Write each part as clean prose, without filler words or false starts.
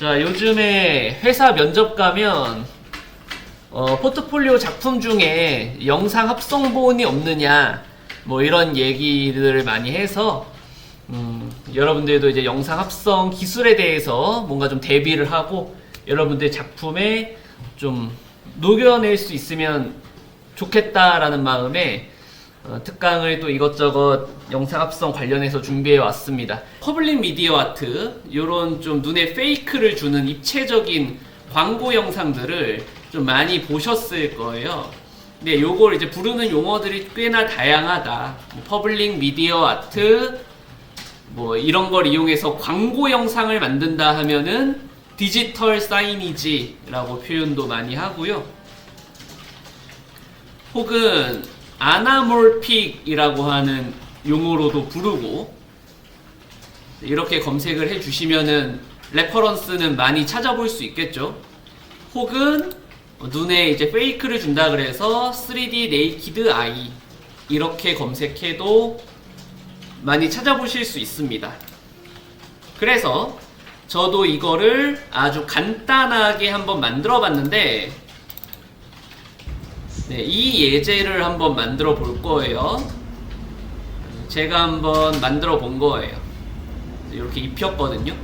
자, 요즘에 회사 면접 가면 포트폴리오 작품 중에 영상 합성본이 없느냐 뭐 이런 얘기들을 많이 해서 여러분들도 이제 영상 합성 기술에 대해서 뭔가 좀 대비를 하고 여러분들 작품에 좀 녹여낼 수 있으면 좋겠다라는 마음에 특강을 또 이것저것 영상 합성 관련해서 준비해 왔습니다. 퍼블릭 미디어 아트, 요런 좀 눈에 페이크를 주는 입체적인 광고 영상들을 좀 많이 보셨을 거예요. 근데 요걸 이제 부르는 용어들이 꽤나 다양하다. 퍼블릭 미디어 아트, 뭐 이런 걸 이용해서 광고 영상을 만든다 하면은 디지털 사이니지라고 표현도 많이 하고요. 혹은 아나몰픽이라고 하는 용어로도 부르고, 이렇게 검색을 해주시면은 레퍼런스는 많이 찾아볼 수 있겠죠. 혹은 눈에 이제 페이크를 준다 그래서 3D 네이키드 아이 이렇게 검색해도 많이 찾아보실 수 있습니다. 그래서 저도 이거를 아주 간단하게 한번 만들어 봤는데, 네, 이 예제를 한번 만들어 볼 거예요. 제가 한번 만들어 본 거예요. 이렇게 입혔거든요.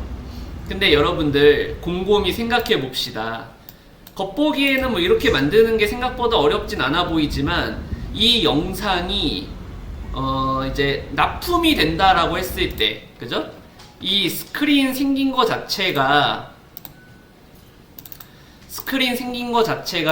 근데 여러분들 곰곰이 생각해 봅시다. 겉보기에는 뭐 이렇게 만드는 게 생각보다 어렵진 않아 보이지만, 이 영상이 이제 납품이 된다라고 했을 때, 그죠? 이 스크린 생긴 거 자체가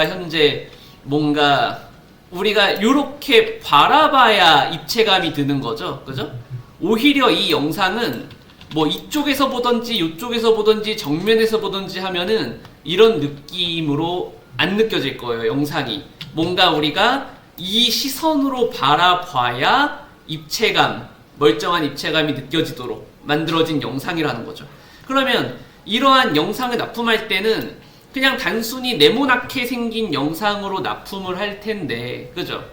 현재 뭔가 우리가 요렇게 바라봐야 입체감이 드는 거죠. 그죠? 오히려 이 영상은 뭐 이쪽에서 보던지 이쪽에서 보던지 정면에서 보던지 하면은 이런 느낌으로 안 느껴질 거예요. 영상이 뭔가 우리가 이 시선으로 바라봐야 입체감, 멀쩡한 입체감이 느껴지도록 만들어진 영상이라는 거죠. 그러면 이러한 영상을 납품할 때는 그냥 단순히 네모나게 생긴 영상으로 납품을 할 텐데, 그죠?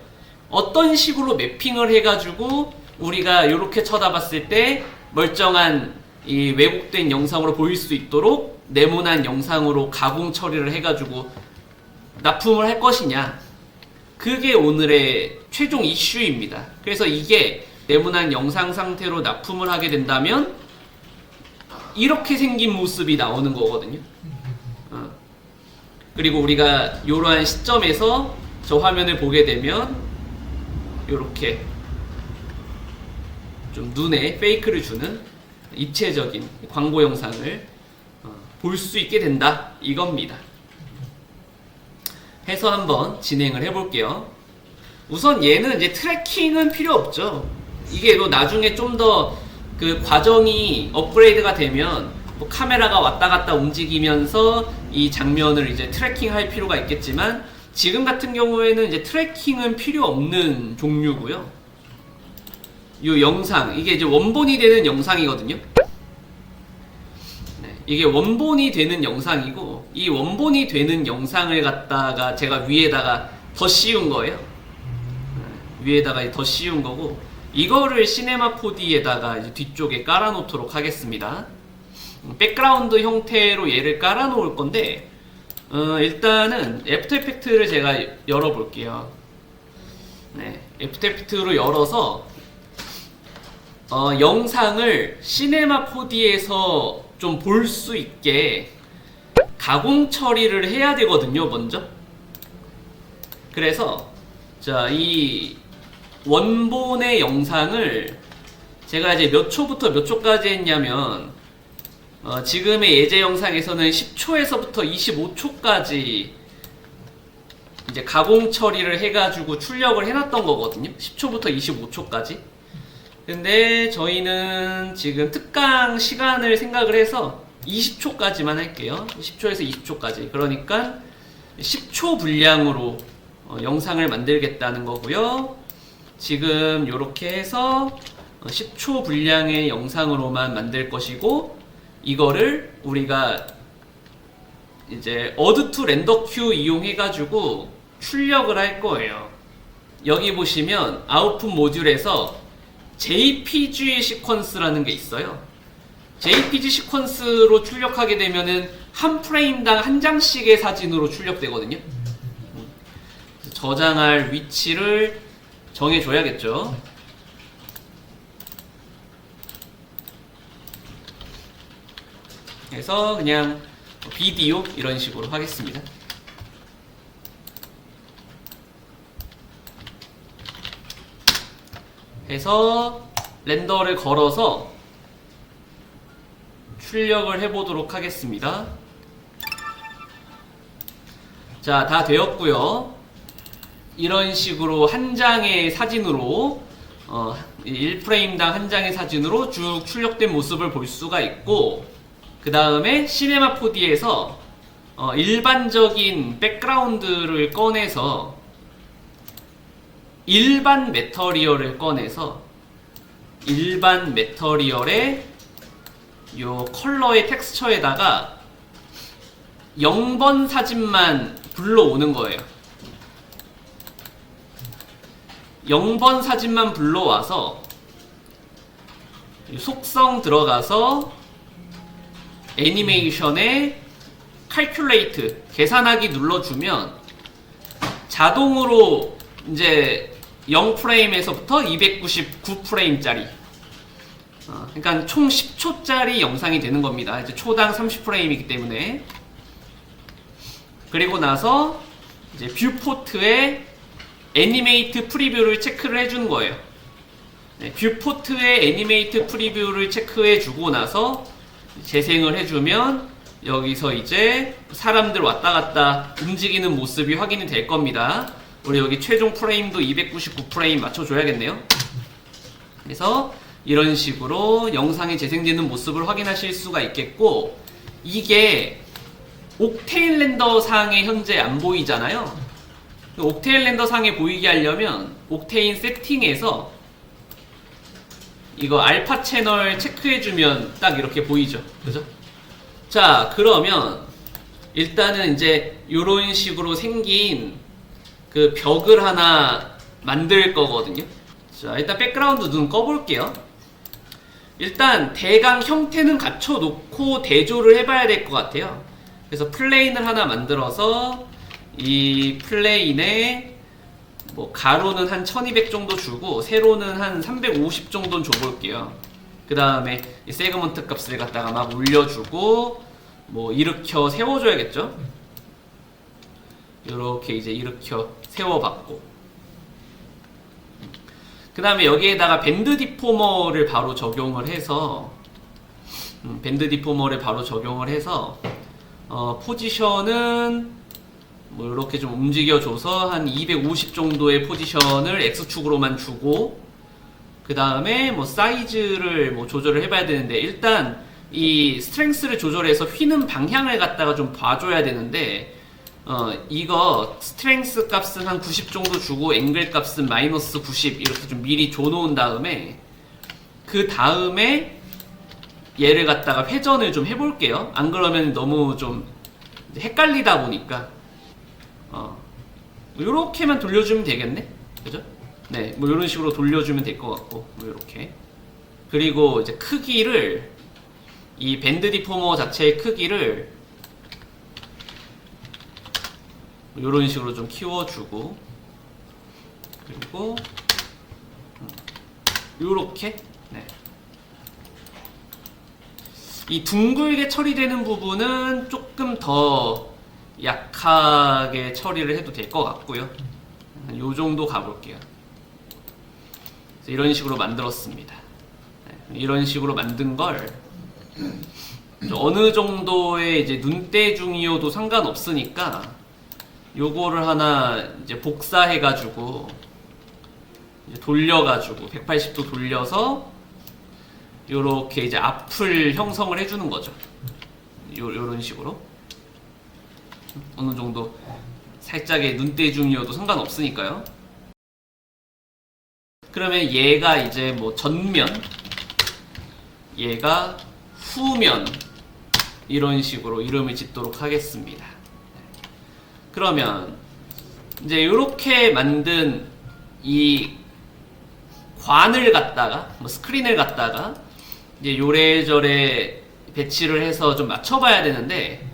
어떤 식으로 매핑을 해가지고 우리가 이렇게 쳐다봤을 때 멀쩡한 이 왜곡된 영상으로 보일 수 있도록 네모난 영상으로 가공 처리를 해가지고 납품을 할 것이냐, 그게 오늘의 최종 이슈입니다. 그래서 이게 네모난 영상 상태로 납품을 하게 된다면 이렇게 생긴 모습이 나오는 거거든요. 그리고 우리가 이러한 시점에서 저 화면을 보게 되면 이렇게 좀 눈에 페이크를 주는 입체적인 광고 영상을 볼 수 있게 된다, 이겁니다. 해서 한번 진행을 해볼게요. 우선 얘는 이제 트래킹은 필요 없죠. 이게 또 나중에 좀 더 그 과정이 업그레이드가 되면 뭐 카메라가 왔다 갔다 움직이면서 이 장면을 이제 트래킹 할 필요가 있겠지만, 지금 같은 경우에는 이제 트래킹은 필요 없는 종류고요. 이 영상, 이게 이제 원본이 되는 영상이거든요. 네, 이게 원본이 되는 영상이고, 이 원본이 되는 영상을 갖다가 제가 위에다가 더 씌운 거예요. 위에다가 더 씌운 거고, 이거를 시네마 4D에다가 이제 뒤쪽에 깔아놓도록 하겠습니다. 백그라운드 형태로 얘를 깔아놓을 건데, 일단은 애프터 이펙트를 제가 열어볼게요. 네, 애프터 이펙트로 열어서 영상을 시네마 4D에서 좀 볼 수 있게 가공 처리를 해야 되거든요, 먼저. 그래서 자, 이 원본의 영상을 제가 이제 몇 초부터 몇 초까지 했냐면, 지금의 예제 영상에서는 10초에서부터 25초까지 이제 가공 처리를 해가지고 출력을 해놨던 거거든요. 10초부터 25초까지. 근데 저희는 지금 특강 시간을 생각을 해서 20초까지만 할게요. 10초에서 20초까지. 그러니까 10초 분량으로 영상을 만들겠다는 거고요. 지금 이렇게 해서 10초 분량의 영상으로만 만들 것이고, 이거를 우리가 이제 어드2 렌더 큐 이용해가지고 출력을 할 거예요. 여기 보시면 아웃풋 모듈에서 JPG 시퀀스라는 게 있어요. JPG 시퀀스로 출력하게 되면은 한 프레임당 한 장씩의 사진으로 출력되거든요. 저장할 위치를 정해줘야겠죠. 그래서 그냥 비디오 이런 식으로 하겠습니다. 해서 렌더를 걸어서 출력을 해보도록 하겠습니다. 자, 다 되었고요. 이런 식으로 한 장의 사진으로 1프레임당 한 장의 사진으로 쭉 출력된 모습을 볼 수가 있고, 그 다음에 시네마 4D에서 일반적인 백그라운드를 꺼내서 일반 매터리얼을 꺼내서 일반 매터리얼의 요 컬러의 텍스처에다가 0번 사진만 불러오는 거예요. 0번 사진만 불러와서 속성 들어가서 애니메이션에 calculate 계산하기 눌러주면 자동으로 이제 0프레임에서부터 299프레임짜리 그러니까 총 10초짜리 영상이 되는 겁니다. 이제 초당 30프레임이기 때문에. 그리고 나서 이제 뷰포트에 애니메이트 프리뷰를 체크를 해주는 거예요. 네, 뷰포트에 애니메이트 프리뷰를 체크해주고 나서 재생을 해주면 여기서 이제 사람들 왔다 갔다 움직이는 모습이 확인이 될 겁니다. 우리 여기 최종 프레임도 299프레임 맞춰줘야겠네요. 그래서 이런 식으로 영상이 재생되는 모습을 확인하실 수가 있겠고, 이게 옥테인 렌더 상에 현재 안 보이잖아요. 옥테인 렌더 상에 보이게 하려면 옥테인 세팅에서 이거 알파 채널 체크해주면 딱 이렇게 보이죠. 그죠? 자, 그러면 일단은 이제 이런 식으로 생긴 그 벽을 하나 만들 거거든요. 자, 일단 백그라운드 눈 꺼볼게요. 일단 대강 형태는 갖춰놓고 대조를 해봐야 될 것 같아요. 그래서 플레인을 하나 만들어서 이 플레인에 뭐 가로는 한 1200 정도 주고 세로는 한 350 정도는 줘볼게요. 그 다음에 이 세그먼트 값을 갖다가 막 올려주고 뭐 일으켜 세워줘야겠죠. 이렇게 이제 일으켜 세워봤고, 그 다음에 여기에다가 밴드 디포머를 바로 적용을 해서 포지션은 뭐 이렇게 좀 움직여줘서 한 250 정도의 포지션을 X축으로만 주고, 그 다음에 뭐 사이즈를 뭐 조절을 해봐야 되는데, 일단 이 스트렝스를 조절해서 휘는 방향을 갖다가 좀 봐줘야 되는데, 이거 스트렝스 값은 한 90 정도 주고 앵글 값은 마이너스 90 이렇게 좀 미리 줘놓은 다음에, 그 다음에 얘를 갖다가 회전을 좀 해볼게요. 안 그러면 너무 좀 헷갈리다 보니까 요렇게만 돌려주면 되겠네? 그죠? 네, 뭐 이런 식으로 돌려주면 될 것 같고, 뭐 이렇게. 그리고 이제 크기를, 이 밴드 디포머 자체의 크기를 이런 식으로 좀 키워주고, 그리고 요렇게, 네. 이 둥글게 처리되는 부분은 조금 더 약하게 처리를 해도 될 것 같고요. 요 정도 가볼게요. 이런 식으로 만들었습니다. 이런 식으로 만든 걸 어느 정도의 이제 눈대중이어도 상관없으니까 요거를 하나 이제 복사해가지고 이제 돌려가지고 180도 돌려서 요렇게 이제 앞을 형성을 해주는 거죠. 요런 식으로 어느 정도 살짝의 눈대중이어도 상관없으니까요. 그러면 얘가 이제 뭐 전면, 얘가 후면, 이런 식으로 이름을 짓도록 하겠습니다. 그러면 이제 이렇게 만든 이 관을 갖다가, 뭐 스크린을 갖다가 이제 요래저래 배치를 해서 좀 맞춰봐야 되는데,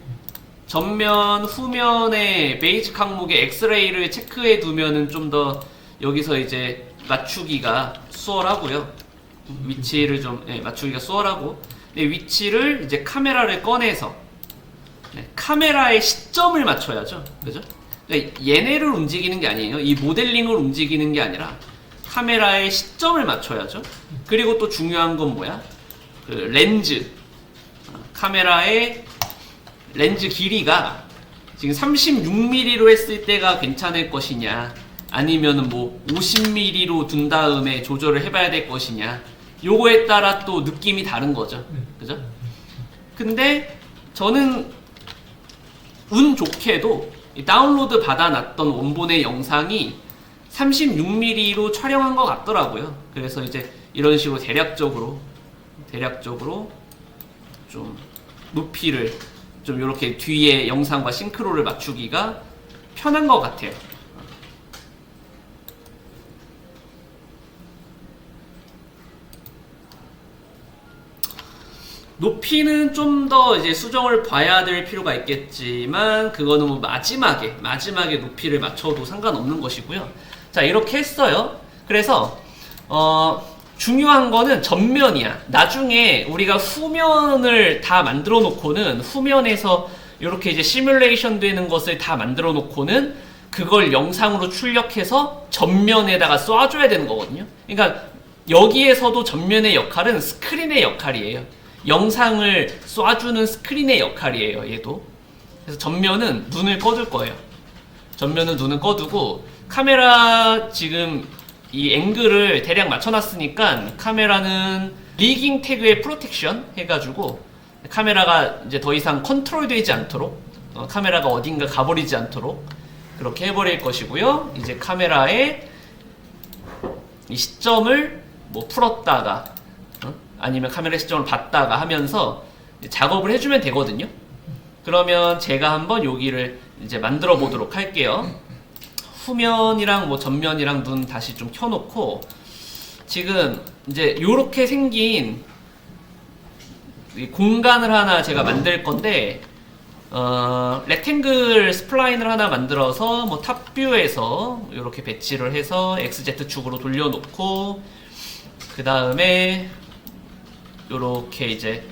전면, 후면의 베이직 항목의 엑스레이를 체크해 두면은 좀 더 여기서 이제 맞추기가 수월하고요. 위치를 좀 맞추기가 수월하고, 근데 위치를 이제 카메라를 꺼내서 카메라의 시점을 맞춰야죠. 그죠? 그러니까 얘네를 움직이는 게 아니에요. 이 모델링을 움직이는 게 아니라 카메라의 시점을 맞춰야죠. 그리고 또 중요한 건 뭐야? 그 렌즈. 카메라의 렌즈 길이가 지금 36mm로 했을 때가 괜찮을 것이냐, 아니면은 뭐 50mm로 둔 다음에 조절을 해봐야 될 것이냐, 요거에 따라 또 느낌이 다른 거죠. 그죠? 근데 저는 운 좋게도 다운로드 받아놨던 원본의 영상이 36mm로 촬영한 것 같더라고요. 그래서 이제 이런 식으로 대략적으로 좀 높이를 좀 이렇게 뒤에 영상과 싱크로를 맞추기가 편한 것 같아요. 높이는 좀 더 이제 수정을 봐야 될 필요가 있겠지만, 그거는 뭐 마지막에 높이를 맞춰도 상관없는 것이고요. 자, 이렇게 했어요. 그래서 중요한 거는 전면이야. 나중에 우리가 후면을 다 만들어 놓고는, 후면에서 이렇게 이제 시뮬레이션 되는 것을 다 만들어 놓고는 그걸 영상으로 출력해서 전면에다가 쏴줘야 되는 거거든요. 그러니까 여기에서도 전면의 역할은 스크린의 역할이에요. 영상을 쏴주는 스크린의 역할이에요, 얘도. 그래서 전면은 눈을 꺼둘 거예요. 전면은 눈을 꺼두고, 카메라 지금 이 앵글을 대략 맞춰놨으니까 카메라는 리깅 태그의 프로텍션 해가지고 카메라가 이제 더 이상 컨트롤 되지 않도록, 카메라가 어딘가 가버리지 않도록 그렇게 해버릴 것이고요. 이제 카메라의 이 시점을 뭐 풀었다가 아니면 카메라 시점을 봤다가 하면서 작업을 해주면 되거든요. 그러면 제가 한번 여기를 이제 만들어 보도록 할게요. 후면이랑 뭐 전면이랑 눈 다시 좀 켜놓고, 지금 이제 요렇게 생긴 이 공간을 하나 제가 만들 건데, 렉탱글 스플라인을 하나 만들어서 뭐 탑뷰에서 이렇게 배치를 해서 XZ축으로 돌려놓고, 그 다음에 요렇게 이제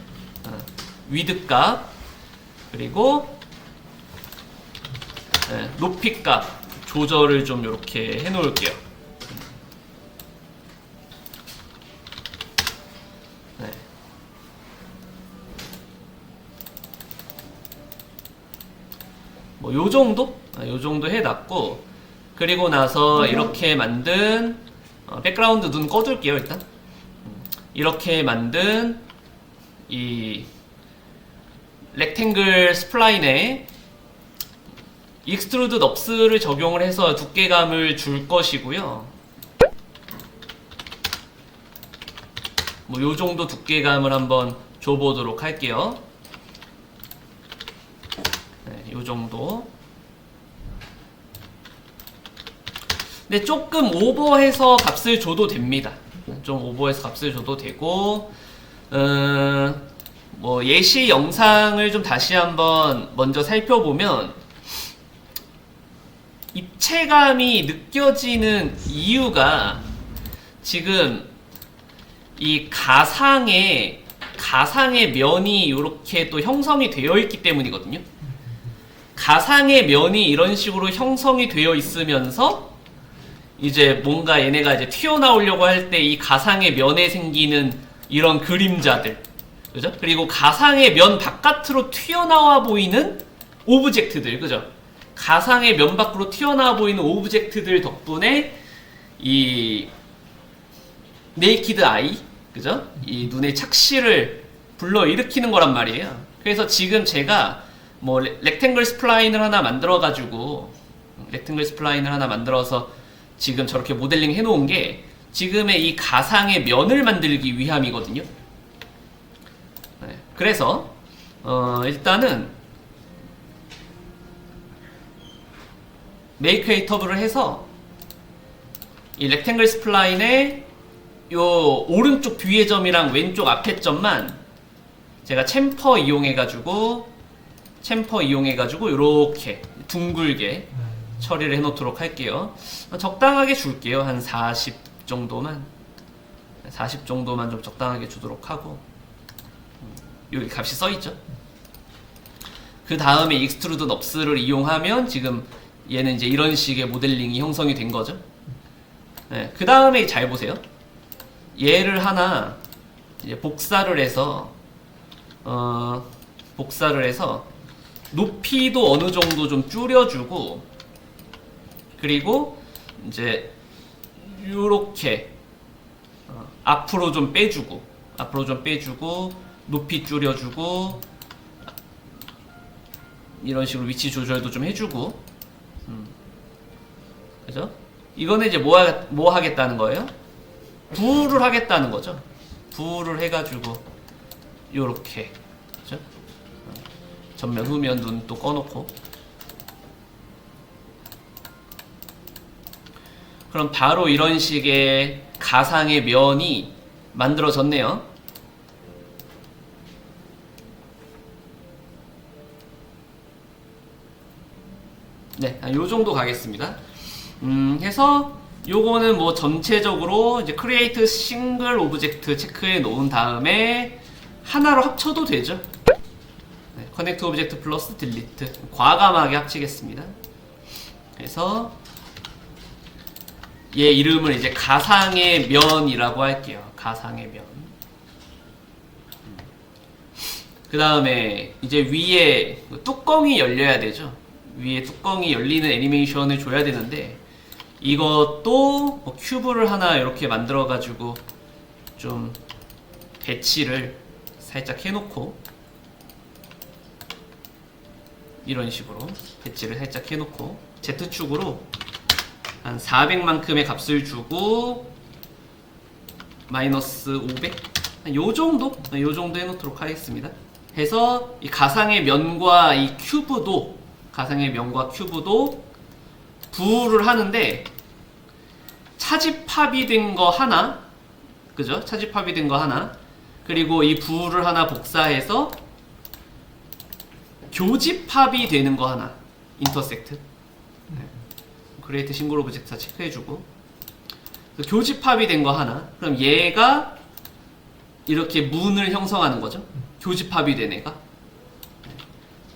위드값 그리고 높이값 조절을 좀 이렇게 해 놓을게요. 뭐 요 정도 해놨고, 그리고 나서 이렇게 만든 백그라운드 눈 꺼둘게요. 일단 이렇게 만든 이 렉탱글 스플라인에 익스트루드 넙스를 적용을 해서 두께감을 줄 것이고요. 뭐 요 정도 두께감을 한번 줘보도록 할게요. 네, 요 정도. 근데 조금 오버해서 값을 줘도 됩니다. 좀 오버해서 값을 줘도 되고, 뭐 예시 영상을 좀 다시 한번 먼저 살펴보면, 입체감이 느껴지는 이유가 지금 이 가상의 면이 이렇게 또 형성이 되어 있기 때문이거든요. 가상의 면이 이런 식으로 형성이 되어 있으면서 이제 뭔가 얘네가 이제 튀어나오려고 할 때 이 가상의 면에 생기는 이런 그림자들, 그죠? 그리고 가상의 면 바깥으로 튀어나와 보이는 오브젝트들, 그죠? 가상의 면 밖으로 튀어나와 보이는 오브젝트들 덕분에 이 네이키드 아이, 그죠? 이 눈의 착시를 불러일으키는 거란 말이에요. 그래서 지금 제가 뭐 렉탱글 스플라인을 하나 만들어서 지금 저렇게 모델링 해놓은 게 지금의 이 가상의 면을 만들기 위함이거든요. 네, 그래서 일단은 메이크 에이 터브를 해서 이 렉탱글 스플라인의 요 오른쪽 뒤의 점이랑 왼쪽 앞에 점만 제가 챔퍼 이용해가지고 챔퍼 이용해가지고 이렇게 둥글게 처리를 해놓도록 할게요. 적당하게 줄게요. 한 40 정도만. 40 정도만 좀 적당하게 주도록 하고, 여기 값이 써있죠. 그 다음에 익스트루드 넙스를 이용하면 지금 얘는 이제 이런 식의 모델링이 형성이 된 거죠. 네, 그 다음에 잘 보세요. 얘를 하나 이제 복사를 해서 높이도 어느 정도 좀 줄여주고, 그리고 이제 요렇게 앞으로 좀 빼주고 높이 줄여주고 이런 식으로 위치 조절도 좀 해주고, 그죠? 이거는 이제 뭐 하겠다는 거예요? 부를 하겠다는 거죠. 부를 해가지고 요렇게, 그죠? 전면 후면 눈 또 꺼놓고, 그럼 바로 이런 식의 가상의 면이 만들어졌네요. 네, 요 정도 가겠습니다. 해서 요거는 뭐 전체적으로 이제 create single object 체크해 놓은 다음에 하나로 합쳐도 되죠. 네, connect object 플러스 delete 과감하게 합치겠습니다. 그래서 얘 이름을 이제 가상의 면이라고 할게요. 가상의 면. 그 다음에 이제 위에 뚜껑이 열려야 되죠. 위에 뚜껑이 열리는 애니메이션을 줘야 되는데, 이것도 뭐 큐브를 하나 이렇게 만들어 가지고 좀 배치를 살짝 해놓고, 이런 식으로 배치를 살짝 해놓고 Z축으로 한 400만큼의 값을 주고 마이너스 500? 요 정도 해놓도록 하겠습니다. 해서 이 가상의 면과 이 큐브도 부를 하는데, 차집합이 된 거 하나, 그죠? 차집합이 된 거 하나, 그리고 이 부를 하나 복사해서 교집합이 되는 거 하나, 인터섹트. 크리에이트 싱글 오브젝트 체크해주고, 교집합이 된 거 하나. 그럼 얘가 이렇게 문을 형성하는 거죠. 교집합이 된 애가.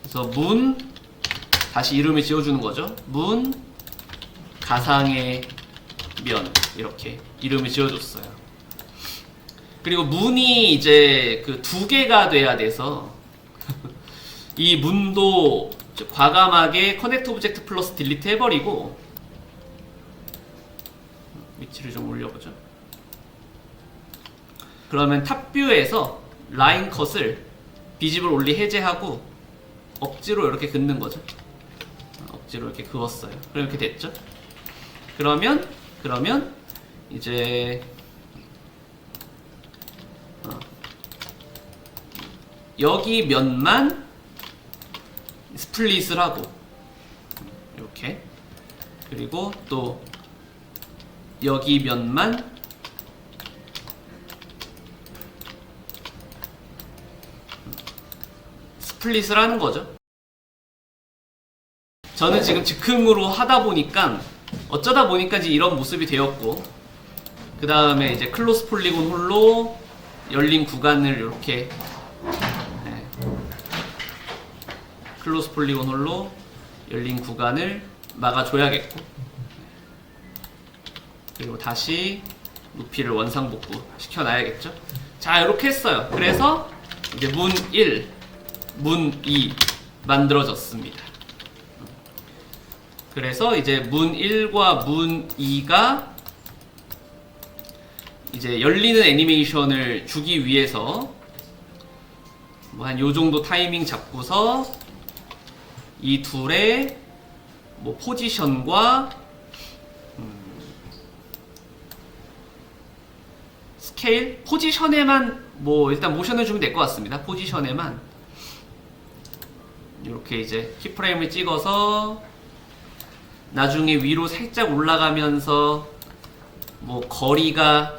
그래서 문, 다시 이름을 지어주는 거죠. 문 가상의 면, 이렇게 이름을 지어줬어요. 그리고 문이 이제 그 2개가 돼야 돼서 이 문도 과감하게 커넥트 오브젝트 플러스 딜리트 해버리고, 위치를 좀 올려보죠. 그러면 탑뷰에서 라인 컷을 비집을 올리 해제하고 억지로 이렇게 긋는 거죠. 억지로 이렇게 그었어요. 그럼 이렇게 됐죠. 그러면 이제 여기 면만 스플릿을 하고, 이렇게, 그리고 또 여기 면만 스플릿을 하는 거죠. 저는 지금 즉흥으로 하다 보니까 어쩌다 보니까 이제 이런 모습이 되었고, 그 다음에 이제 클로스 폴리곤 홀로 열린 구간을 이렇게, 네, 클로스 폴리곤 홀로 열린 구간을 막아줘야겠고, 그리고 다시 높이를 원상복구 시켜놔야겠죠. 자, 이렇게 했어요. 그래서 이제 문 1, 문 2 만들어졌습니다. 그래서 이제 문 1과 문 2가 이제 열리는 애니메이션을 주기 위해서 뭐 한 요 정도 타이밍 잡고서 이 둘의 뭐 포지션과 스케일, 포지션에만 뭐 일단 모션을 주면 될 것 같습니다. 포지션에만 이렇게 이제 키프레임을 찍어서 나중에 위로 살짝 올라가면서 뭐 거리가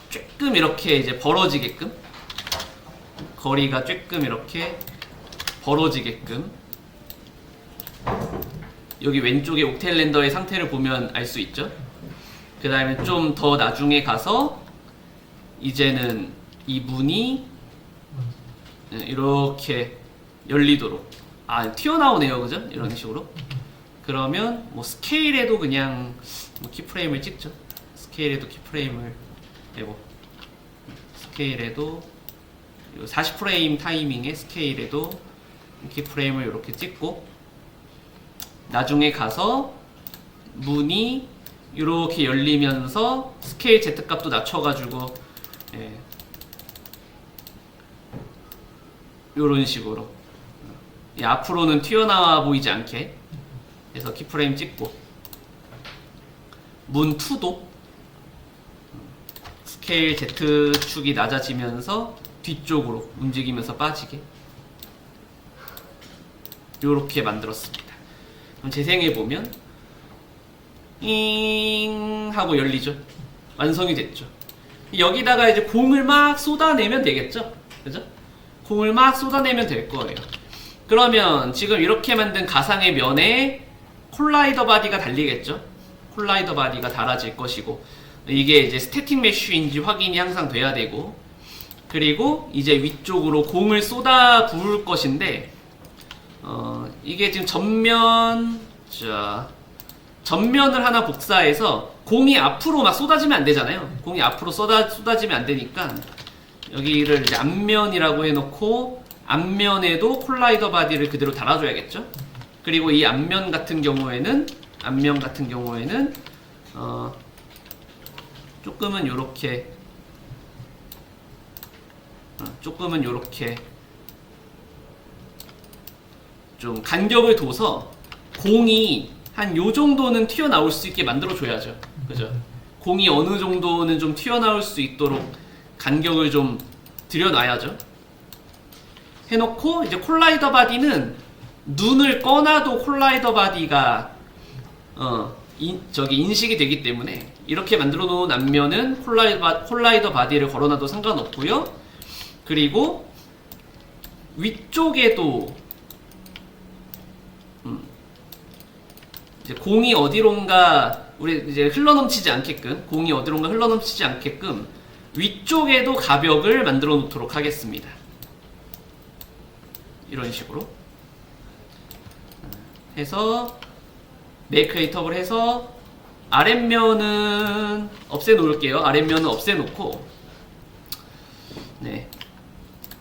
조금 이렇게 이제 벌어지게끔, 거리가 조금 이렇게 벌어지게끔. 여기 왼쪽에 옥테일랜더의 상태를 보면 알 수 있죠. 그 다음에 좀 더 나중에 가서 이제는 이 문이 이렇게 열리도록 튀어나오네요, 그죠? 이런 식으로. 그러면 뭐 스케일에도 그냥 뭐 키프레임을 찍죠. 스케일에도 키프레임을 내고, 스케일에도 40프레임 타이밍에 스케일에도 키프레임을 이렇게 찍고, 나중에 가서 문이 이렇게 열리면서 스케일 Z값도 낮춰가지고 이런 식으로 앞으로는 튀어나와 보이지 않게 해서 키프레임 찍고, 문 2도 스케일 Z축이 낮아지면서 뒤쪽으로 움직이면서 빠지게 이렇게 만들었습니다. 그럼 재생해보면 잉 하고 열리죠. 완성이 됐죠. 여기다가 이제 공을 막 쏟아내면 되겠죠, 그죠? 공을 막 쏟아내면 될 거예요. 그러면 지금 이렇게 만든 가상의 면에 콜라이더 바디가 달리겠죠. 콜라이더 바디가 달아질 것이고, 이게 이제 스태틱 메쉬인지 확인이 항상 돼야 되고, 그리고 이제 위쪽으로 공을 쏟아 부을 것인데, 이게 지금 전면을 하나 복사해서 공이 앞으로 막 쏟아지면 안 되잖아요. 공이 앞으로 쏟아지면 안 되니까 여기를 이제 앞면이라고 해놓고, 앞면에도 콜라이더 바디를 그대로 달아줘야겠죠. 그리고 이 앞면 같은 경우에는 조금은 요렇게 좀 간격을 둬서 공이 한 요 정도는 튀어나올 수 있게 만들어줘야죠. 그죠? 공이 어느 정도는 좀 튀어나올 수 있도록 간격을 좀 들여놔야죠. 해놓고, 이제 콜라이더 바디는 눈을 꺼놔도 콜라이더 바디가 인식이 되기 때문에 이렇게 만들어 놓은 앞면은 콜라이더 바디를 걸어놔도 상관없고요. 그리고 위쪽에도 이제 공이 어디론가 흘러넘치지 않게끔 위쪽에도 가벽을 만들어 놓도록 하겠습니다. 이런 식으로 해서 메이크 에이터블 해서 아랫면은 없애놓을게요. 아랫면은 없애놓고,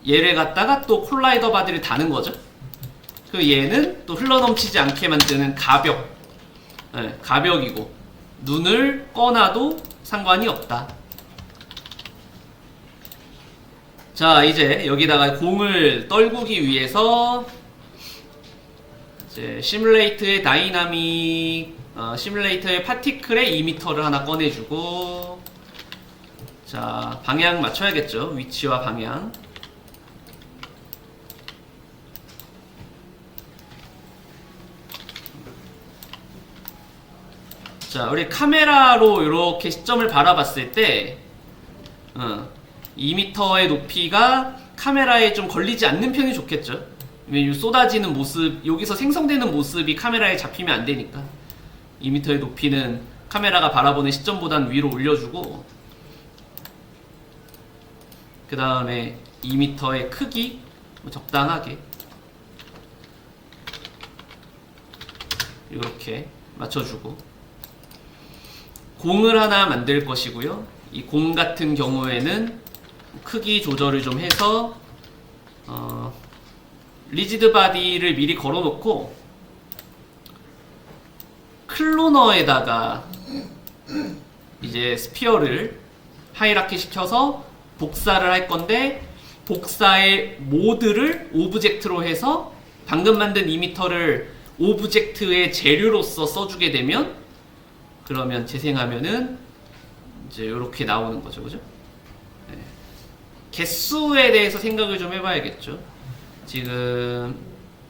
얘를 갖다가 또 콜라이더 바디를 다는 거죠. 그 얘는 또 흘러넘치지 않게 만드는 가벽이고, 눈을 꺼놔도 상관이 없다. 자, 이제 여기다가 공을 떨구기 위해서 이제 시뮬레이트의 시뮬레이터의 파티클의 이미터를 하나 꺼내주고, 자, 방향 맞춰야겠죠. 위치와 방향. 자, 우리 카메라로 이렇게 시점을 바라봤을 때, 2m의 높이가 카메라에 좀 걸리지 않는 편이 좋겠죠. 왜냐면 쏟아지는 모습, 여기서 생성되는 모습이 카메라에 잡히면 안 되니까 2m의 높이는 카메라가 바라보는 시점보단 위로 올려주고, 그 다음에 2m의 크기 적당하게 이렇게 맞춰주고, 공을 하나 만들 것이고요. 이 공 같은 경우에는 크기 조절을 좀 해서 리지드 바디를 미리 걸어놓고 클로너에다가 이제 스피어를 하이라키 시켜서 복사를 할 건데, 복사의 모드를 오브젝트로 해서 방금 만든 이미터를 오브젝트의 재료로서 써주게 되면, 그러면 재생하면은 이제 이렇게 나오는 거죠, 그죠? 개수에 대해서 생각을 좀 해봐야겠죠. 지금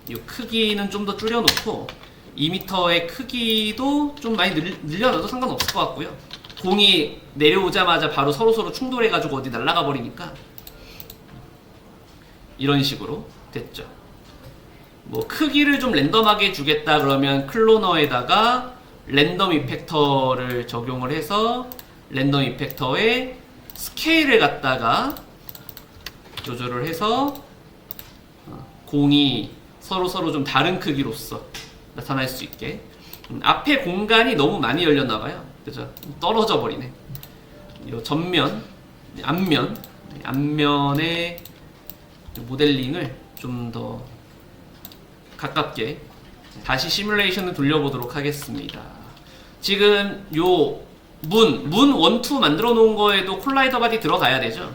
이 크기는 좀 더 줄여놓고 2m의 크기도 좀 많이 늘려놔도 상관없을 것 같고요. 공이 내려오자마자 바로 서로 충돌해가지고 어디 날아가 버리니까 이런 식으로 됐죠. 뭐 크기를 좀 랜덤하게 주겠다 그러면 클로너에다가 랜덤 이펙터를 적용을 해서 랜덤 이펙터에 스케일을 갖다가 조절을 해서 공이 서로 좀 다른 크기로서 나타날 수 있게. 앞에 공간이 너무 많이 열렸나봐요. 그죠? 떨어져 버리네. 요 전면, 앞면의 모델링을 좀 더 가깝게 다시 시뮬레이션을 돌려보도록 하겠습니다. 지금 요 문 1, 2 만들어 놓은 거에도 콜라이더 바디 들어가야 되죠.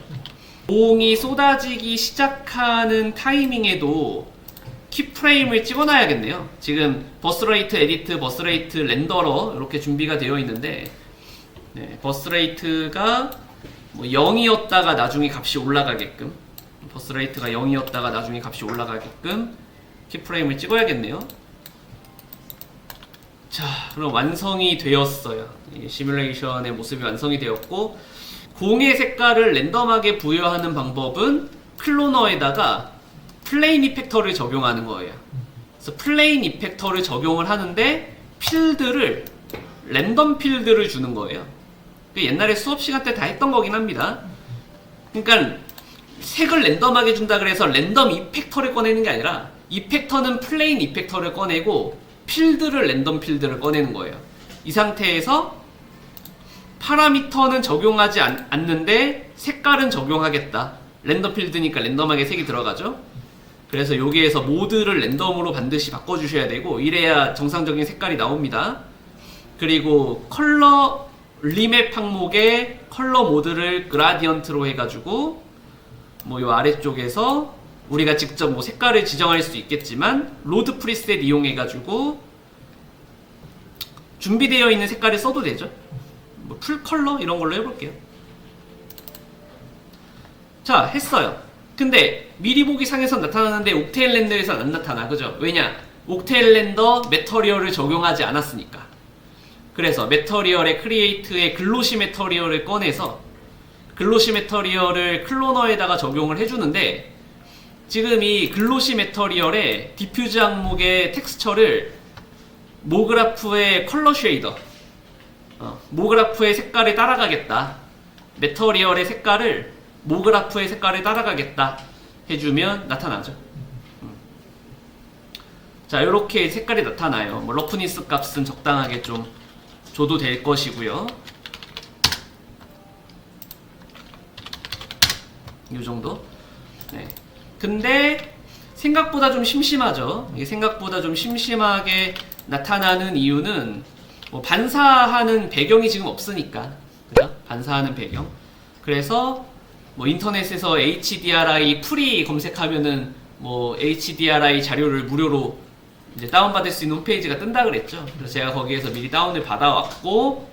공이 쏟아지기 시작하는 타이밍에도 키프레임을 찍어놔야겠네요. 지금 버스레이트 에디트, 버스레이트 렌더러 이렇게 준비가 되어 있는데, 네, 버스레이트가 뭐 0이었다가 나중에 값이 올라가게끔, 버스레이트가 0이었다가 나중에 값이 올라가게끔 키프레임을 찍어야겠네요. 자, 그럼 완성이 되었어요. 시뮬레이션의 모습이 완성이 되었고, 공의 색깔을 랜덤하게 부여하는 방법은 클로너에다가 플레인 이펙터를 적용하는 거예요. 그래서 플레인 이펙터를 적용을 하는데 필드를 랜덤 필드를 주는 거예요. 옛날에 수업 시간 때 다 했던 거긴 합니다. 그러니까 색을 랜덤하게 준다 그래서 랜덤 이펙터를 꺼내는 게 아니라 이펙터는 플레인 이펙터를 꺼내고 필드를 랜덤 필드를 꺼내는 거예요. 이 상태에서 파라미터는 적용하지 않는데 색깔은 적용하겠다. 랜덤 필드니까 랜덤하게 색이 들어가죠. 그래서 여기에서 모드를 랜덤으로 반드시 바꿔주셔야 되고, 이래야 정상적인 색깔이 나옵니다. 그리고 컬러 리맵 항목에 컬러 모드를 그라디언트로 해가지고 뭐 요 아래쪽에서 우리가 직접 뭐 색깔을 지정할 수 있겠지만 로드 프리셋 이용해가지고 준비되어 있는 색깔을 써도 되죠. 뭐 풀 컬러 이런 걸로 해볼게요. 자, 했어요. 근데 미리 보기 상에서 나타나는데 옥테일 렌더에서는 안 나타나. 그죠? 왜냐? 옥테일 렌더 매터리얼을 적용하지 않았으니까. 그래서 매터리얼의 크리에이트의 글로시 매터리얼을 꺼내서 글로시 매터리얼을 클로너에다가 적용을 해주는데, 지금 이 글로시 매터리얼의 디퓨즈 항목의 텍스처를 모그라프의 컬러 쉐이더, 모그라프의 색깔을 따라가겠다. 매터리얼의 색깔을 모그라프의 색깔을 따라가겠다 해주면 나타나죠. 자, 이렇게 색깔이 나타나요. 뭐 러프니스 값은 적당하게 좀 줘도 될 것이고요. 이 정도. 네. 근데 생각보다 좀 심심하죠. 이게 생각보다 좀 심심하게 나타나는 이유는 뭐 반사하는 배경이 지금 없으니까. 그죠? 반사하는 배경. 그래서 뭐 인터넷에서 HDRI 프리 검색하면은 뭐 HDRI 자료를 무료로 이제 다운받을 수 있는 홈페이지가 뜬다 그랬죠. 그래서 제가 거기에서 미리 다운을 받아왔고,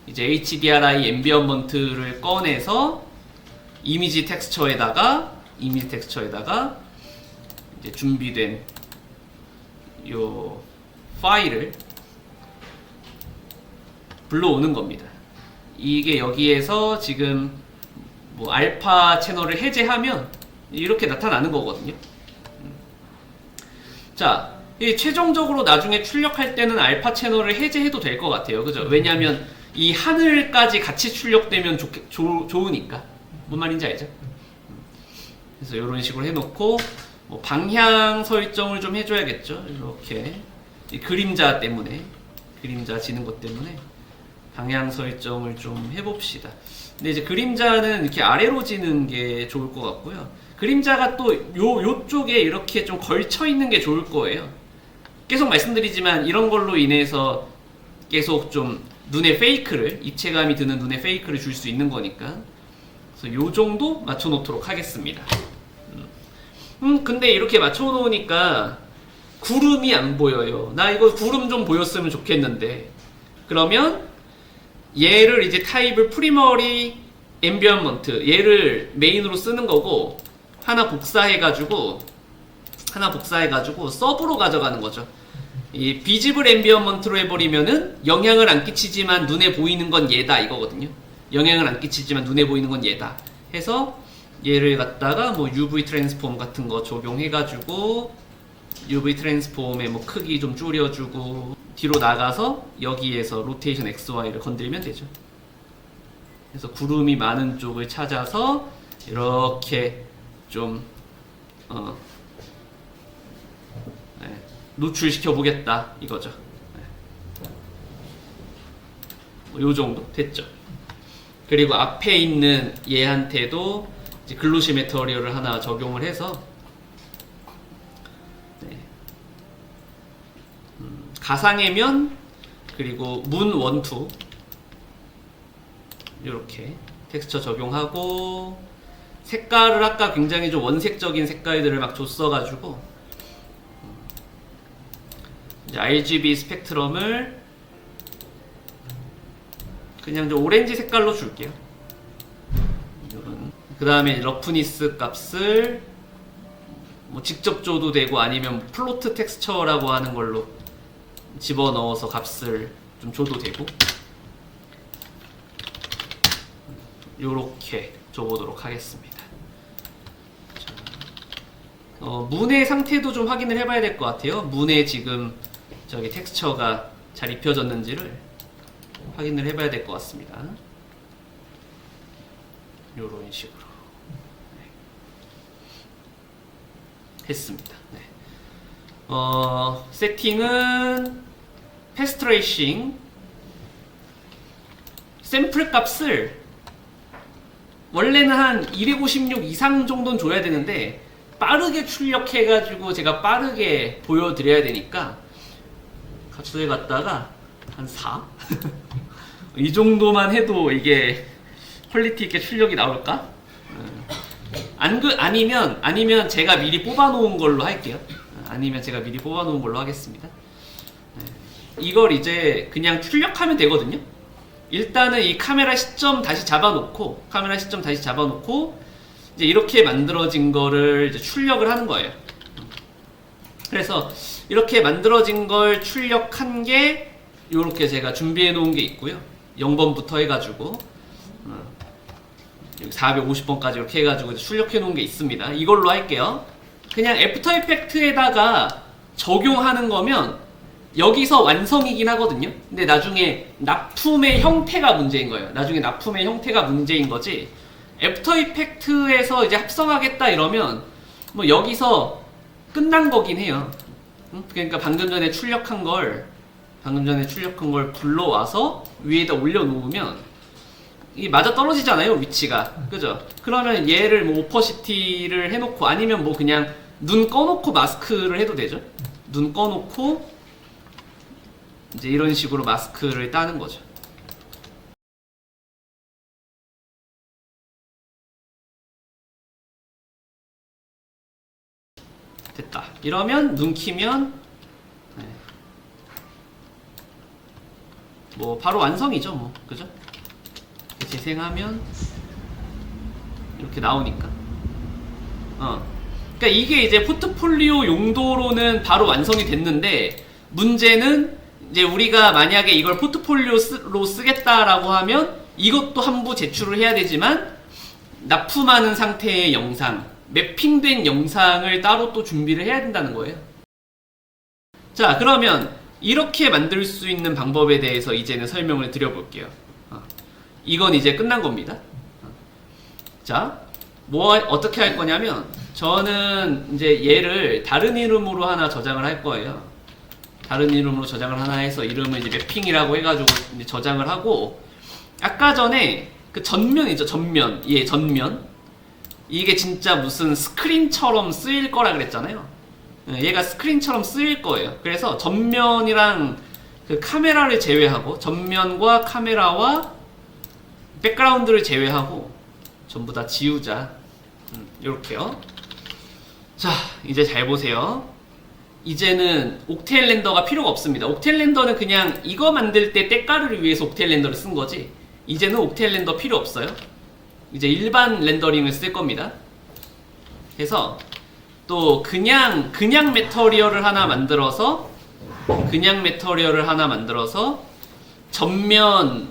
이제 HDRI 앰비언먼트를 꺼내서 이미지 텍스처에다가 이제 준비된 요 파일을 불러오는 겁니다. 이게 여기에서 지금 뭐 알파 채널을 해제하면 이렇게 나타나는 거거든요. 자, 이 최종적으로 나중에 출력할 때는 알파 채널을 해제해도 될 것 같아요. 그죠? 왜냐하면 이 하늘까지 같이 출력되면 좋으니까. 뭔 말인지 알죠? 그래서 이런 식으로 해놓고 뭐 방향 설정을 좀 해줘야겠죠. 이렇게 이 그림자 때문에, 그림자 지는 것 때문에 방향 설정을 좀 해봅시다. 근데 이제 그림자는 이렇게 아래로 지는 게 좋을 것 같고요. 그림자가 또 요쪽에 이렇게 좀 걸쳐 있는 게 좋을 거예요. 계속 말씀드리지만 이런 걸로 인해서 계속 좀 눈에 페이크를, 입체감이 드는 눈에 페이크를 줄 수 있는 거니까. 그래서 요 정도 맞춰 놓도록 하겠습니다. 근데 이렇게 맞춰 놓으니까 구름이 안 보여요. 나 이거 구름 좀 보였으면 좋겠는데. 그러면 얘를 이제 타입을 프리머리 앰비언먼트, 얘를 메인으로 쓰는 거고, 하나 복사해가지고 서브로 가져가는 거죠. 이 비지블 앰비언먼트로 해버리면은 영향을 안 끼치지만 눈에 보이는 건 얘다 이거거든요. 영향을 안 끼치지만 눈에 보이는 건 얘다 해서 얘를 갖다가 뭐 UV 트랜스폼 같은 거 적용해가지고 UV 트랜스폼의 뭐 크기 좀 줄여주고 뒤로 나가서 여기에서 로테이션 XY를 건드리면 되죠. 그래서 구름이 많은 쪽을 찾아서 이렇게 좀 노출시켜 보겠다 이거죠. 요 정도 됐죠. 그리고 앞에 있는 얘한테도 이제 글로시 매터리얼을 하나 적용을 해서 가상의 면 그리고 문 원투 이렇게 텍스처 적용하고 색깔을 아까 굉장히 좀 원색적인 색깔들을 막 줬어가지고 이제 RGB 스펙트럼을 그냥 좀 오렌지 색깔로 줄게요. 그 다음에 러프니스 값을 뭐 직접 줘도 되고 아니면 플로트 텍스처라고 하는 걸로 집어넣어서 값을 좀 줘도 되고 요렇게 줘보도록 하겠습니다. 문의 상태도 좀 확인을 해봐야 될 것 같아요. 문에 지금 저기 텍스처가 잘 입혀졌는지를 확인을 해봐야 될 것 같습니다. 요런 식으로 했습니다. 네. 세팅은 패스트 트레이싱 샘플 값을 원래는 한 256 이상 정도는 줘야 되는데 빠르게 출력해가지고 제가 빠르게 보여드려야 되니까 값을 갖다가 한 4? 이 정도만 해도 이게 퀄리티 있게 출력이 나올까? 아니면 제가 미리 뽑아놓은 걸로 할게요. 아니면 제가 미리 뽑아놓은 걸로 하겠습니다. 이걸 이제 그냥 출력하면 되거든요. 일단은 이 카메라 시점 다시 잡아놓고 이제 이렇게 만들어진 거를 이제 출력을 하는 거예요. 그래서 이렇게 만들어진 걸 출력한 게 이렇게 제가 준비해 놓은 게 있고요. 0번부터 해가지고 450번까지 이렇게 해가지고 출력해 놓은 게 있습니다. 이걸로 할게요. 그냥 애프터 이펙트에다가 적용하는 거면 여기서 완성이긴 하거든요. 근데 나중에 납품의 형태가 문제인 거예요. 나중에 납품의 형태가 문제인 거지. 애프터 이펙트에서 이제 합성하겠다 이러면 뭐 여기서 끝난 거긴 해요. 그러니까 방금 전에 출력한 걸 불러와서 위에다 올려놓으면 이 맞아 떨어지잖아요, 위치가. 그죠? 그러면 얘를 뭐 오퍼시티를 해놓고 아니면 뭐 그냥 눈 꺼놓고 마스크를 해도 되죠. 눈 꺼놓고 이제 이런 식으로 마스크를 따는 거죠. 됐다. 이러면 눈 키면 뭐 바로 완성이죠, 뭐. 그죠? 재생하면 이렇게 나오니까. 그러니까 이게 이제 포트폴리오 용도로는 바로 완성이 됐는데 문제는 이제 우리가 만약에 이걸 포트폴리오로 쓰겠다라고 하면 이것도 한부 제출을 해야 되지만 납품하는 상태의 영상, 매핑된 영상을 따로 또 준비를 해야 된다는 거예요. 자, 그러면 이렇게 만들 수 있는 방법에 대해서 이제는 설명을 드려볼게요. 이건 이제 끝난 겁니다. 자, 어떻게 할 거냐면 저는 이제 얘를 다른 이름으로 하나 저장을 할 거예요. 다른 이름으로 저장을 하나 해서 이름을 이제 매핑이라고 해가지고 이제 저장을 하고 아까 전에 그 전면이죠, 전면. 전면. 이게 진짜 무슨 스크린처럼 쓰일 거라 그랬잖아요. 얘가 스크린처럼 쓰일 거예요. 그래서 전면이랑 그 카메라를 제외하고 전면과 카메라와 백그라운드를 제외하고 전부 다 지우자. 요렇게요. 자, 이제 잘 보세요. 이제는 옥테일 렌더가 필요가 없습니다. 옥테일 렌더는 그냥 이거 만들 때 때깔을 위해서 옥테일 렌더를 쓴 거지. 이제는 옥테일 렌더 필요 없어요. 이제 일반 렌더링을 쓸 겁니다. 그래서 또 그냥 매터리얼을 하나 만들어서 전면에다가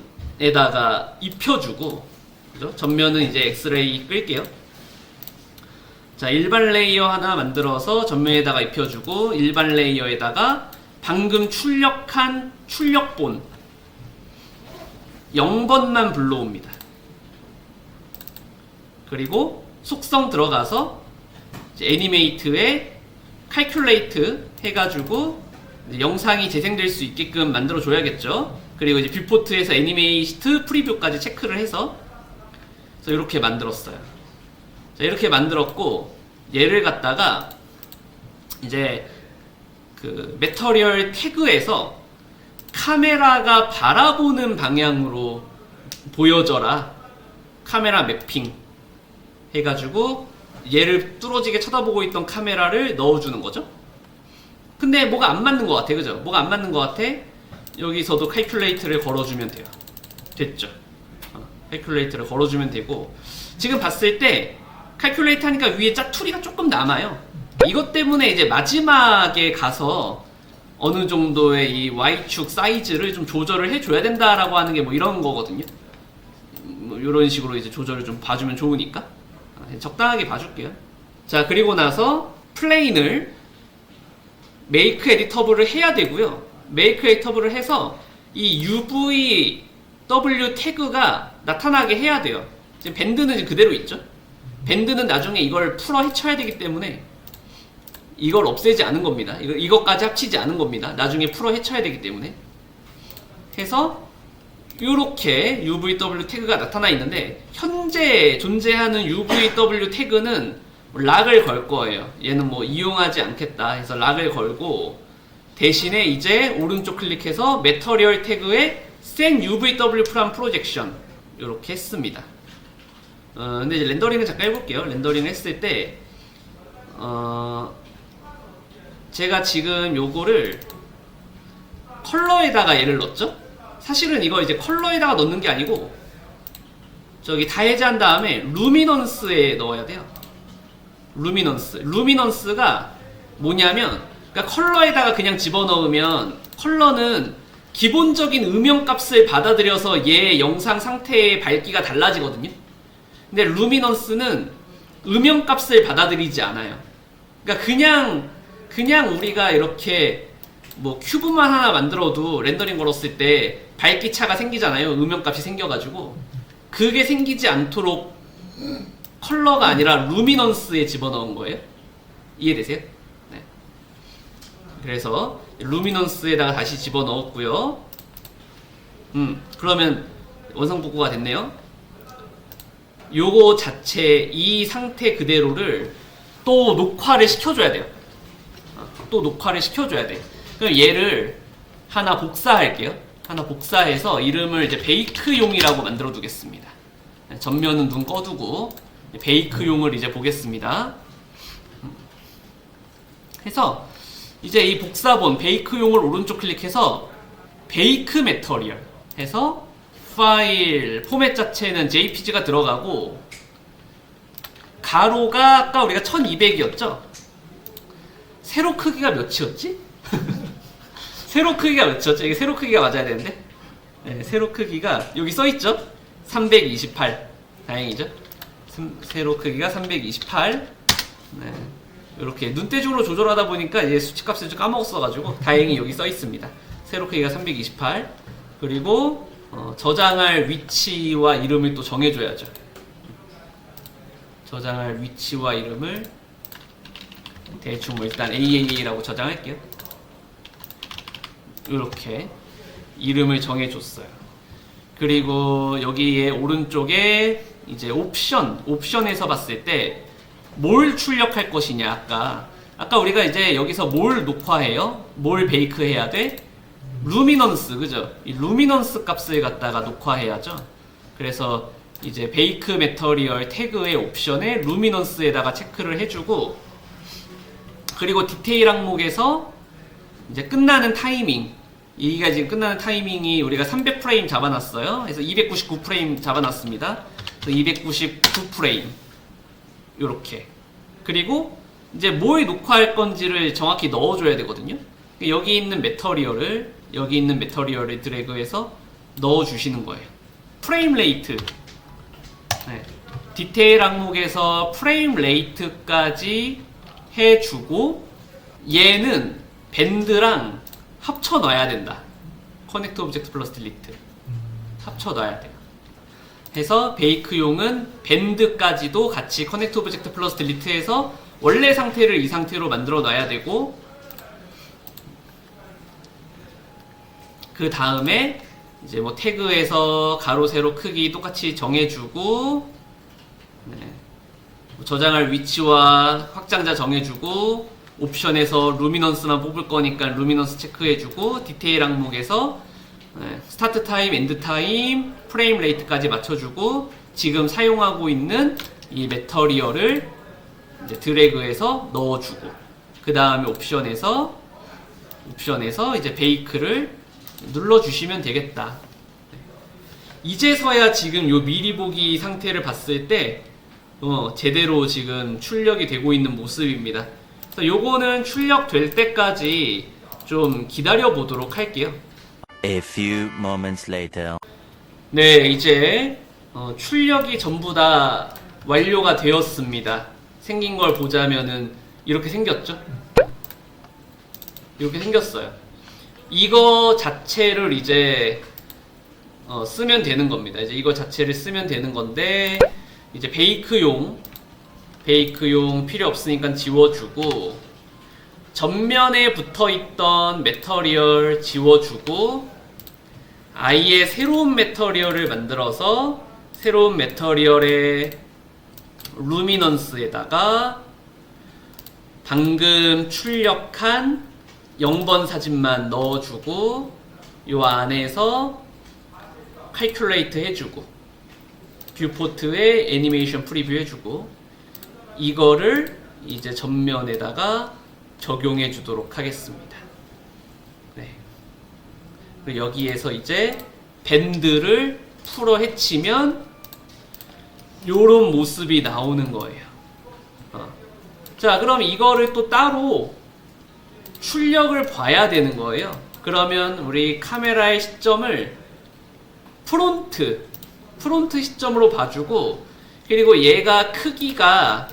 입혀주고, 그죠? 전면은 이제 엑스레이 끌게요. 자, 일반 레이어 하나 만들어서 전면에다가 입혀주고 일반 레이어에다가 방금 출력한 출력본 0번만 불러옵니다. 그리고 속성 들어가서 이제 애니메이트에 칼큘레이트 해가지고 이제 영상이 재생될 수 있게끔 만들어 줘야겠죠. 그리고 이제 뷰포트에서 애니메이트 프리뷰까지 체크를 해서 그래서 이렇게 만들었어요. 자, 이렇게 만들었고 얘를 갖다가 이제 그 매터리얼 태그에서 카메라가 바라보는 방향으로 보여져라. 카메라 매핑 해가지고 얘를 뚫어지게 쳐다보고 있던 카메라를 넣어주는 거죠. 근데 뭐가 안 맞는 것 같아, 그죠? 뭐가 안 맞는 것 같아? 여기서도 칼큘레이트를 걸어주면 돼요. 됐죠? 칼큘레이트를 걸어주면 되고 지금 봤을 때 칼큘레이트 하니까 위에 짜투리가 조금 남아요. 이것 때문에 이제 마지막에 가서 어느 정도의 이 Y축 사이즈를 좀 조절을 해줘야 된다라고 하는 게 뭐 이런 거거든요. 뭐 이런 식으로 이제 조절을 좀 봐주면 좋으니까 적당하게 봐줄게요. 자, 그리고 나서 플레인을 메이크 에디터블을 해야 되고요. 메이크 에디터블을 해서 이 UVW 태그가 나타나게 해야 돼요. 지금 밴드는 지금 그대로 있죠. 밴드는 나중에 이걸 풀어 헤쳐야 되기 때문에 이걸 없애지 않은 겁니다. 이것까지 합치지 않은 겁니다. 나중에 풀어 헤쳐야 되기 때문에. 해서 이렇게 UVW 태그가 나타나 있는데 현재 존재하는 UVW 태그는 락을 걸 거예요. 얘는 뭐 이용하지 않겠다 해서 락을 걸고 대신에 이제 오른쪽 클릭해서 매터리얼 태그에 Send UVW from Projection 이렇게 했습니다. 근데 이제 렌더링을 잠깐 해볼게요. 렌더링을 했을 때 제가 지금 요거를 컬러에다가 얘를 넣었죠? 사실은 이거 이제 컬러에다가 넣는 게 아니고 저기 다 해제한 다음에 루미넌스에 넣어야 돼요. 루미넌스가 뭐냐면 그러니까 컬러에다가 그냥 집어넣으면 컬러는 기본적인 음영값을 받아들여서 얘 영상 상태의 밝기가 달라지거든요. 근데 루미넌스는 음영값을 받아들이지 않아요. 그러니까 그냥 우리가 이렇게 뭐 큐브만 하나 만들어도 렌더링 걸었을 때 밝기 차가 생기잖아요. 음영값이 생겨가지고 그게 생기지 않도록 컬러가 아니라 루미넌스에 집어넣은 거예요. 이해되세요? 네. 그래서 루미넌스에다가 다시 집어넣었고요. 그러면 원상복구가 됐네요. 요거 자체 이 상태 그대로를 또 녹화를 시켜줘야 돼요. 또 녹화를 시켜줘야 돼. 그럼 얘를 하나 복사할게요. 하나 복사해서 이름을 이제 베이크용이라고 만들어 두겠습니다. 전면은 눈 꺼두고 베이크용을 이제 보겠습니다. 해서 이제 이 복사본 베이크용을 오른쪽 클릭해서 베이크 매터리얼 해서 파일 포맷 자체는 JPG가 들어가고 가로가 아까 우리가 1200이었죠? 세로 크기가 몇이었지? 세로 크기가 몇이었죠? 이게 세로 크기가 맞아야 되는데 네, 세로 크기가 여기 써있죠? 328 다행이죠? 세로 크기가 328 네, 이렇게 눈대중으로 조절하다 보니까 이제 수치값을 좀 까먹었어가지고 다행히 여기 써있습니다. 세로 크기가 328 그리고 저장할 위치와 이름을 또 정해줘야죠. 저장할 위치와 이름을 대충 뭐 일단 AAA라고 저장할게요. 이렇게 이름을 정해줬어요. 그리고 여기에 오른쪽에 이제 옵션에서 봤을 때 뭘 출력할 것이냐 아까 우리가 이제 여기서 뭘 녹화해요? 뭘 베이크 해야 돼? 루미넌스 그죠? 이 루미넌스 값을 갖다가 녹화해야죠. 그래서 이제 베이크 매터리얼 태그의 옵션에 루미넌스에다가 체크를 해주고 그리고 디테일 항목에서 이제 끝나는 타이밍 여기가 지금 끝나는 타이밍이 우리가 300프레임 잡아놨어요. 그래서 299프레임 잡아놨습니다. 그래서 299프레임 요렇게 그리고 이제 뭘 녹화할 건지를 정확히 넣어줘야 되거든요. 여기 있는 매터리얼을 드래그해서 넣어주시는 거예요. 프레임 레이트 네. 디테일 항목에서 프레임 레이트까지 해주고 얘는 밴드랑 합쳐 놔야 된다. 커넥트 오브젝트 플러스 딜리트 합쳐 놔야 돼요. 해서 베이크용은 밴드까지도 같이 커넥트 오브젝트 플러스 딜리트해서 원래 상태를 이 상태로 만들어 놔야 되고, 그 다음에 이제 뭐 태그에서 가로 세로 크기 똑같이 정해주고, 네. 저장할 위치와 확장자 정해주고, 옵션에서 루미넌스만 뽑을 거니까 루미넌스 체크해주고, 디테일 항목에서 스타트 타임, 엔드 타임, 프레임 레이트까지 맞춰주고, 지금 사용하고 있는 이 매터리얼을 이제 드래그해서 넣어주고, 그 다음에 옵션에서 이제 베이크를 눌러주시면 되겠다. 이제서야 지금 요 미리 보기 상태를 봤을 때 제대로 지금 출력이 되고 있는 모습입니다. 그래서 요거는 출력될 때까지 좀 기다려 보도록 할게요. A few moments later. 네, 이제 출력이 전부 다 완료가 되었습니다. 생긴 걸 보자면은 이렇게 생겼죠? 이렇게 생겼어요. 이거 자체를 이제 쓰면 되는 겁니다. 이제 이거 자체를 쓰면 되는 건데, 이제 베이크용 필요 없으니까 지워주고, 전면에 붙어있던 매터리얼 지워주고, 아예 새로운 매터리얼을 만들어서 새로운 매터리얼의 루미넌스에다가 방금 출력한 0번 사진만 넣어주고, 요 안에서 칼큘레이트 해주고, 뷰포트에 애니메이션 프리뷰 해주고, 이거를 이제 전면에다가 적용해 주도록 하겠습니다. 네. 그리고 여기에서 이제 밴드를 풀어 헤치면 요런 모습이 나오는 거예요. 자, 그럼 이거를 또 따로 출력을 봐야 되는 거예요. 그러면 우리 카메라의 시점을 프론트 시점으로 봐주고, 그리고 얘가 크기가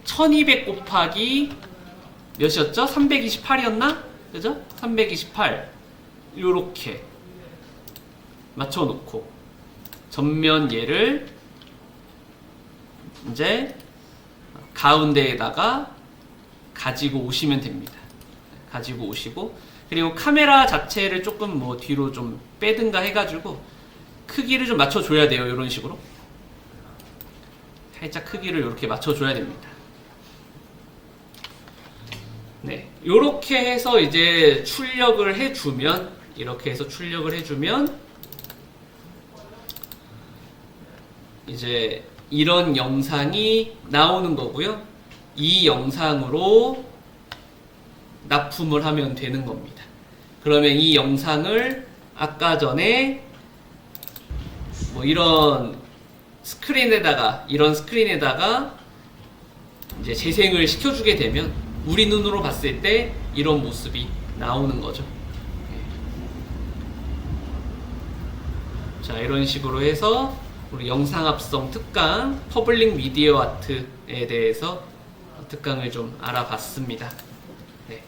1200 곱하기 몇이었죠? 328이었나? 그죠? 328 요렇게 맞춰놓고, 전면 얘를 이제 가운데에다가 가지고 오시면 됩니다. 가지고 오시고, 그리고 카메라 자체를 조금 뭐 뒤로 좀 빼든가 해가지고 크기를 좀 맞춰줘야 돼요. 이런 식으로 살짝 크기를 이렇게 맞춰줘야 됩니다. 네, 이렇게 해서 이제 출력을 해주면, 이렇게 해서 출력을 해주면 이제 이런 영상이 나오는 거고요. 이 영상으로 납품을 하면 되는 겁니다. 그러면 이 영상을 아까 전에 뭐 이런 스크린에다가 이제 재생을 시켜주게 되면 우리 눈으로 봤을 때 이런 모습이 나오는 거죠. 자, 이런 식으로 해서 우리 영상 합성 특강 퍼블릭 미디어 아트에 대해서 특강을 좀 알아봤습니다. 네.